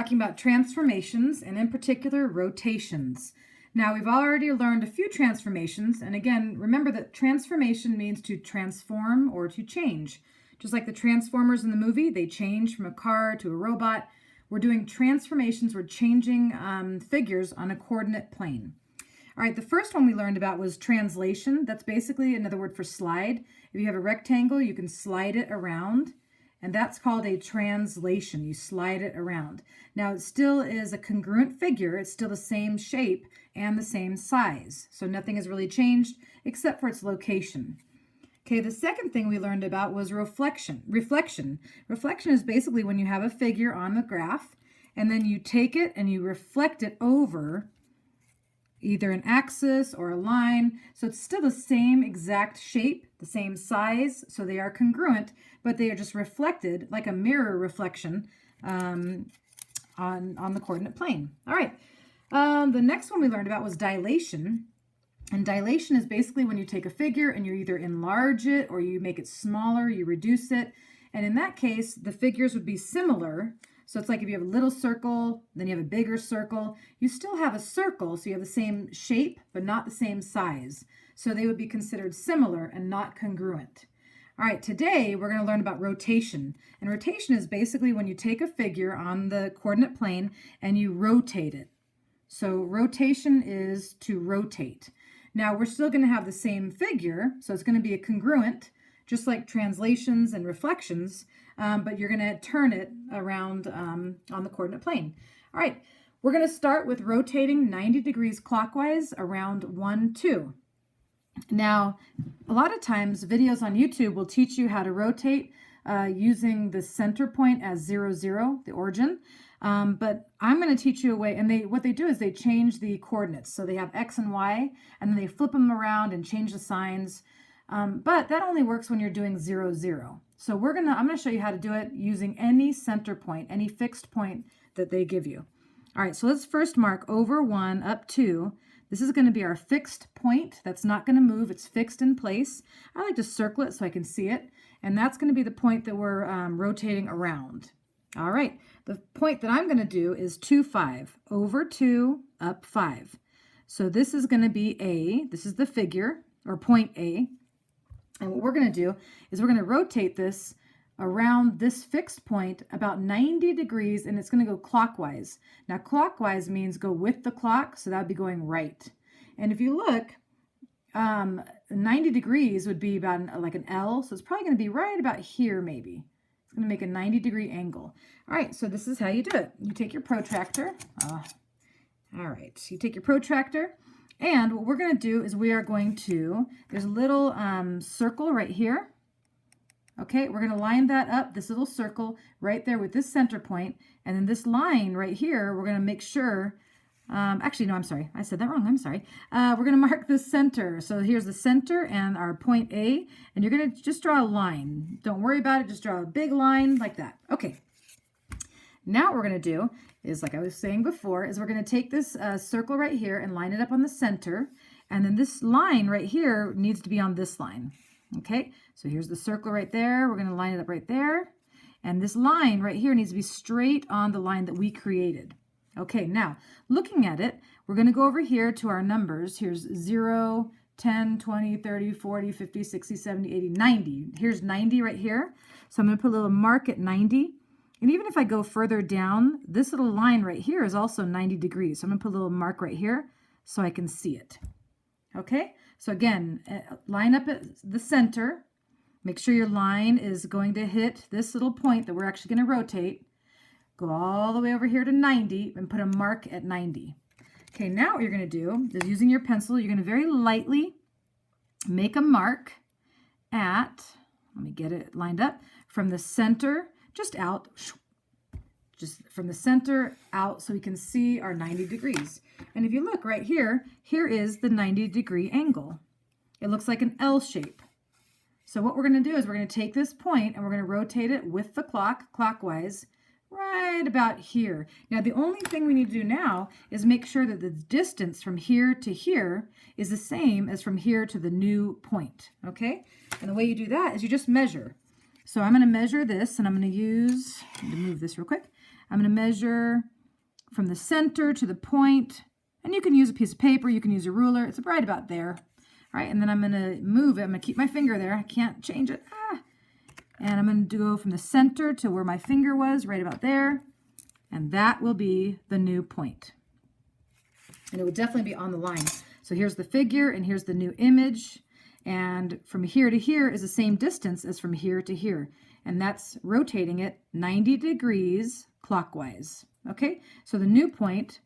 talking about transformations and in particular rotations. Now we've already learned a few transformations, and again, remember that transformation means to transform or to change. Just like the Transformers in the movie, they change from a car to a robot. We're doing transformations, we're changing figures on a coordinate plane. All right, the first one we learned about was translation. That's basically another word for slide. If you have a rectangle, you can slide it around, and that's called a translation. You slide it around. Now, it still is a congruent figure. It's still the same shape and the same size. So nothing has really changed except for its location. Okay, the second thing we learned about was reflection. Reflection is basically when you have a figure on the graph, and then you take it and you reflect it over either an axis or a line. So it's still the same exact shape, the same size, so they are congruent, but they are just reflected like a mirror reflection on the coordinate plane. All right, the next one we learned about was dilation. And dilation is basically when you take a figure and you either enlarge it or you make it smaller, you reduce it. And in that case, the figures would be similar. So it's like if you have a little circle, then you have a bigger circle. You still have a circle, so you have the same shape, but not the same size. So they would be considered similar and not congruent. All right, today we're going to learn about rotation. And rotation is basically when you take a figure on the coordinate plane and you rotate it. So rotation is to rotate. Now we're still going to have the same figure, so it's going to be a congruent, just like translations and reflections, but you're going to turn it around on the coordinate plane. All right, we're going to start with rotating 90 degrees clockwise around 1, 2. Now, a lot of times videos on YouTube will teach you how to rotate using the center point as 0, 0, the origin. But I'm going to teach you a way, and what they do is they change the coordinates. So they have X and Y, and then they flip them around and change the signs. But that only works when you're doing 0, 0. So I'm going to show you how to do it using any center point, any fixed point that they give you. All right, so let's first mark over 1, up 2. This is going to be our fixed point. That's not going to move. It's fixed in place. I like to circle it so I can see it. And that's going to be the point that we're rotating around. All right, the point that I'm going to do is 2, 5. Over 2, up 5. So this is going to be A. This is the figure, or point A. And what we're going to do is we're going to rotate this around this fixed point about 90 degrees, and it's going to go clockwise. Now, clockwise means go with the clock, so that would be going right. And if you look, 90 degrees would be about like an L, so it's probably going to be right about here maybe. It's going to make a 90-degree angle. All right, so this is how you do it. You take your protractor. All right, so you take your protractor, and what we're going to do is we are going to, there's a little circle right here. Okay, we're going to line that up, this little circle right there with this center point, and then this line right here, we're going to make sure, actually, no, I'm sorry, I said that wrong, I'm sorry. We're going to mark the center. So here's the center and our point A, and you're going to just draw a line. Don't worry about it, just draw a big line like that. Okay, now what we're going to do is, like I was saying before, is we're going to take this circle right here and line it up on the center, and then this line right here needs to be on this line. Okay, so here's the circle right there. We're going to line it up right there. And this line right here needs to be straight on the line that we created. Okay, now looking at it, we're going to go over here to our numbers. Here's 0, 10, 20, 30, 40, 50, 60, 70, 80, 90. Here's 90 right here. So I'm going to put a little mark at 90. And even if I go further down, this little line right here is also 90 degrees. So I'm going to put a little mark right here so I can see it. Okay, so again, line up at the center. Make sure your line is going to hit this little point that we're actually going to rotate. Go all the way over here to 90 and put a mark at 90. Okay, now what you're going to do is using your pencil, you're going to very lightly make a mark at, let me get it lined up, from the center, just out, just from the center out so we can see our 90 degrees. And if you look right here, here is the 90-degree angle. It looks like an L shape. So what we're going to do is we're going to take this point and we're going to rotate it with the clock, clockwise, right about here. Now, the only thing we need to do now is make sure that the distance from here to here is the same as from here to the new point, okay? And the way you do that is you just measure. So I'm going to measure this, and I'm going to use, let me move this real quick. I'm going to measure from the center to the point, and you can use a piece of paper, you can use a ruler. It's right about there. All right, and then I'm going to move it. I'm going to keep my finger there. I can't change it. And I'm going to go from the center to where my finger was, right about there. And that will be the new point. And it will definitely be on the line. So here's the figure, and here's the new image. And from here to here is the same distance as from here to here. And that's rotating it 90 degrees clockwise. Okay, so the new point,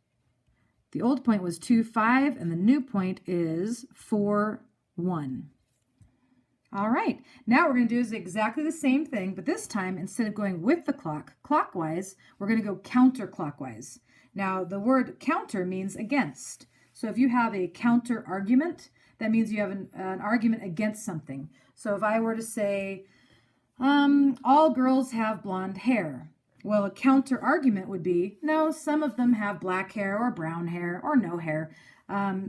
the old point was 2, 5, and the new point is 4, 1. All right, now what we're going to do is exactly the same thing, but this time, instead of going with the clock, clockwise, we're going to go counterclockwise. Now, the word counter means against. So if you have a counter argument, that means you have an argument against something. So if I were to say, all girls have blonde hair. Well, a counter argument would be, no, some of them have black hair or brown hair or no hair.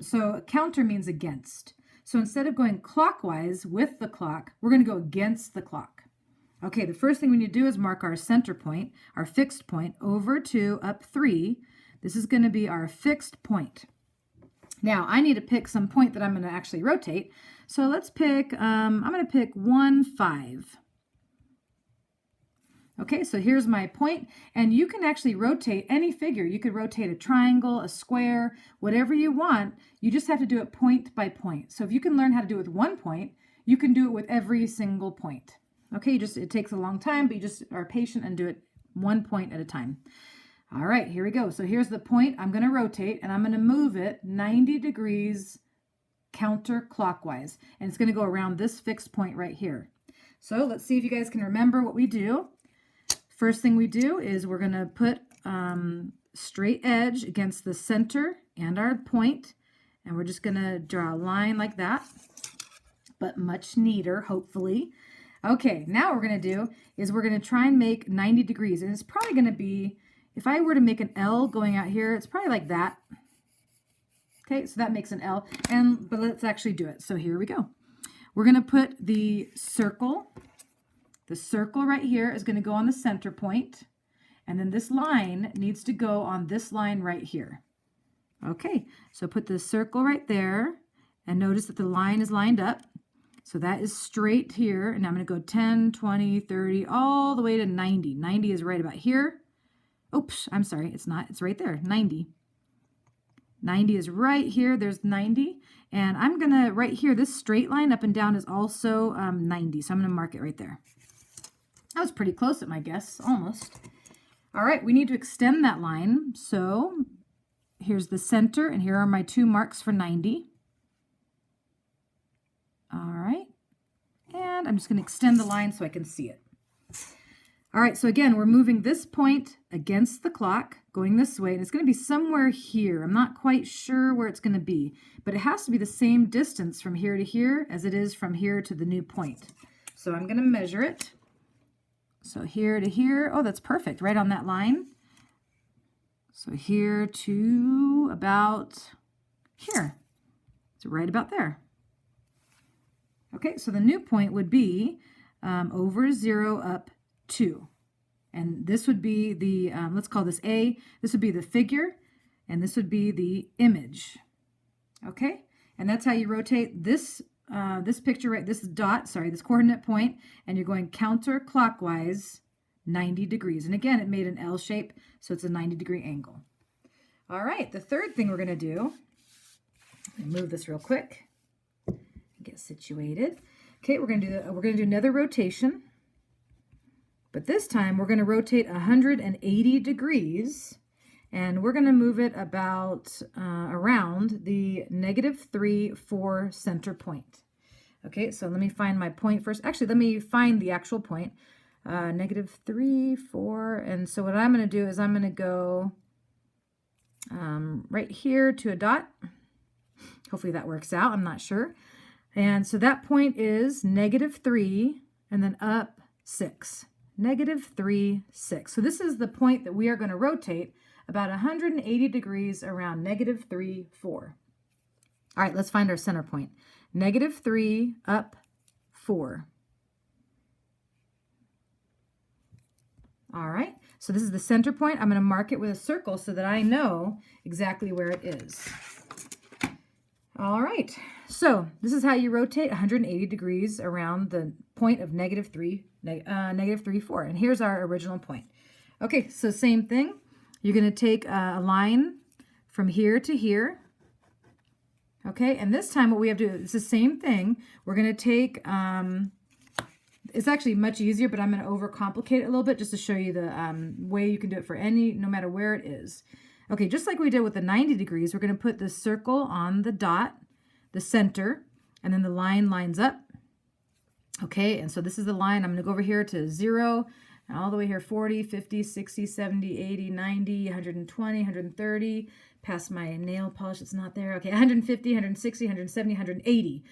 So counter means against. So instead of going clockwise with the clock, we're going to go against the clock. Okay, the first thing we need to do is mark our center point, our fixed point, over 2, up 3. This is going to be our fixed point. Now, I need to pick some point that I'm going to actually rotate. So let's pick, I'm going to pick 1, 5. Okay, so here's my point, and you can actually rotate any figure. You could rotate a triangle, a square, whatever you want. You just have to do it point by point. So if you can learn how to do it with one point, you can do it with every single point. Okay, it takes a long time, but you just are patient and do it one point at a time. All right, here we go. So here's the point. I'm going to rotate, and I'm going to move it 90 degrees counterclockwise, and it's going to go around this fixed point right here. So let's see if you guys can remember what we do. First thing we do is we're going to put straight edge against the center and our point, and we're just going to draw a line like that, but much neater, hopefully. Okay, now what we're going to do is we're going to try and make 90 degrees, and it's probably going to be, if I were to make an L going out here, it's probably like that. Okay, so that makes an L, but let's actually do it. So here we go. We're going to put the circle. The circle right here is going to go on the center point, and then this line needs to go on this line right here. Okay, so put the circle right there, and notice that the line is lined up. So that is straight here, and I'm going to go 10, 20, 30, all the way to 90. 90 is right about here. Oops, I'm sorry, it's not. It's right there, 90. 90 is right here. There's 90, and I'm going to, right here, this straight line up and down is also 90, so I'm going to mark it right there. That was pretty close at my guess, almost. All right, we need to extend that line. So here's the center, and here are my 2 marks for 90. All right, and I'm just going to extend the line so I can see it. All right, so again, we're moving this point against the clock, going this way, and it's going to be somewhere here. I'm not quite sure where it's going to be, but it has to be the same distance from here to here as it is from here to the new point. So I'm going to measure it. So here to here, oh, that's perfect, right on that line. So here to about here. It's right about there. Okay, so the new point would be over 0, up 2. And this would be the, let's call this A. This would be the figure, and this would be the image. Okay, and that's how you rotate this this picture, right, this dot, sorry, this coordinate point, and you're going counterclockwise 90 degrees. And again, it made an L shape, so it's a 90-degree angle. All right, the third thing we're going to do, move this real quick, get situated. Okay, we're going to do another rotation, but this time we're going to rotate 180 degrees, and we're going to move it about around the -3, 4 center point. Okay, so let me find my point first. Actually, let me find the actual point. -3, 4, and so what I'm going to do is I'm going to go right here to a dot. Hopefully that works out. I'm not sure. And so that point is -3 and then up 6. -3, 6. So this is the point that we are going to rotate about 180 degrees around -3, 4. All right, let's find our center point. -3, up 4. All right, so this is the center point. I'm going to mark it with a circle so that I know exactly where it is. All right, so this is how you rotate 180 degrees around the point of -3, -3, 4. And here's our original point. Okay, so same thing. You're going to take a line from here to here. Okay, and this time what we have to do is the same thing. We're going to take, it's actually much easier, but I'm going to overcomplicate it a little bit just to show you the way you can do it for no matter where it is. Okay, just like we did with the 90 degrees, we're going to put the circle on the dot, the center, and then the line lines up. Okay, and so this is the line. I'm going to go over here to 0, and all the way here, 40, 50, 60, 70, 80, 90, 120, 130, past my nail polish, it's not there. Okay, 150, 160, 170, 180.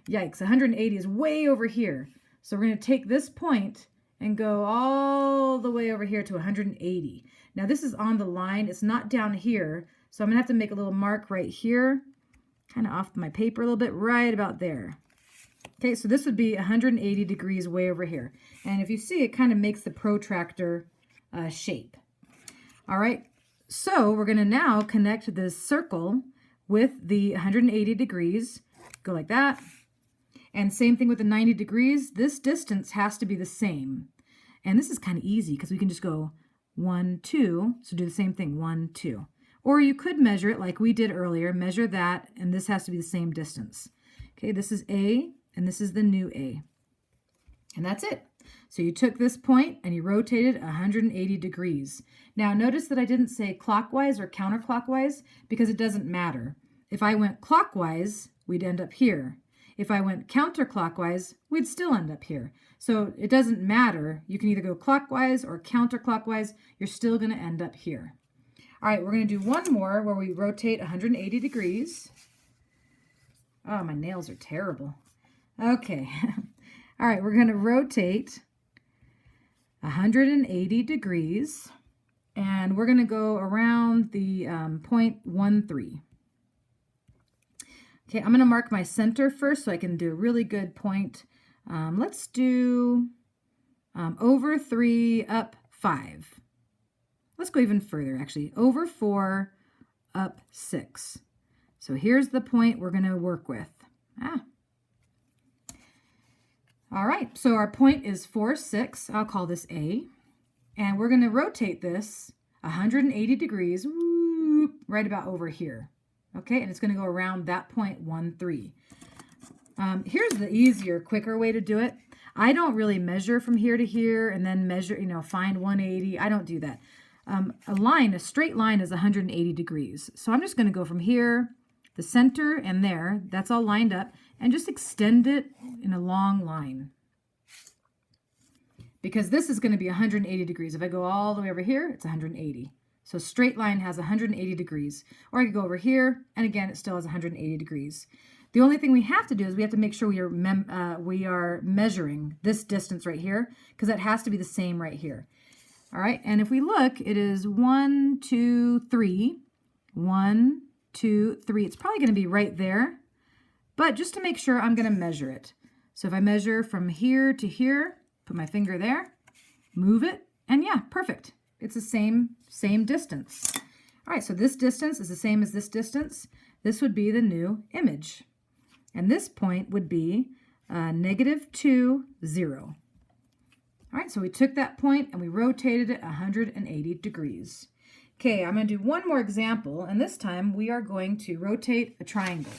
Yikes, 180 is way over here. So we're going to take this point and go all the way over here to 180. Now this is on the line. It's not down here. So I'm going to have to make a little mark right here, kind of off my paper a little bit, right about there. Okay, so this would be 180 degrees way over here. And if you see, it kind of makes the protractor shape. All right, so we're going to now connect this circle with the 180 degrees. Go like that. And same thing with the 90 degrees. This distance has to be the same. And this is kind of easy because we can just go 1, 2. So do the same thing, 1, 2. Or you could measure it like we did earlier. Measure that, and this has to be the same distance. Okay, this is A, and this is the new A. And that's it. So you took this point and you rotated 180 degrees. Now notice that I didn't say clockwise or counterclockwise because it doesn't matter. If I went clockwise, we'd end up here. If I went counterclockwise, we'd still end up here. So it doesn't matter. You can either go clockwise or counterclockwise. You're still going to end up here. All right, we're going to do one more where we rotate 180 degrees. Oh, my nails are terrible. Okay. All right, we're going to rotate 180 degrees, and we're going to go around the point 13. Okay, I'm going to mark my center first so I can do a really good point. Let's do over 3, up 5. Let's go even further, actually. Over 4, up 6. So here's the point we're going to work with. All right, so our point is 4, 6. I'll call this A. And we're going to rotate this 180 degrees right about over here. Okay, and it's going to go around that point 13. Here's the easier, quicker way to do it. I don't really measure from here to here and then measure, find 180. I don't do that. A straight line is 180 degrees. So I'm just going to go from here, the center, and there. That's all lined up. And just extend it in a long line. Because this is going to be 180 degrees. If I go all the way over here, it's 180. So straight line has 180 degrees. Or I could go over here, and again, it still has 180 degrees. The only thing we have to do is we have to make sure we are measuring this distance right here, because that has to be the same right here. All right, and if we look, it is 1, 2, 3. 1, 2, 3. It's probably going to be right there. But just to make sure, I'm going to measure it. So if I measure from here to here, put my finger there, move it, and yeah, perfect. It's the same distance. All right, so this distance is the same as this distance. This would be the new image. And this point would be -2, 0. All right, so we took that point and we rotated it 180 degrees. Okay, I'm going to do one more example, and this time we are going to rotate a triangle.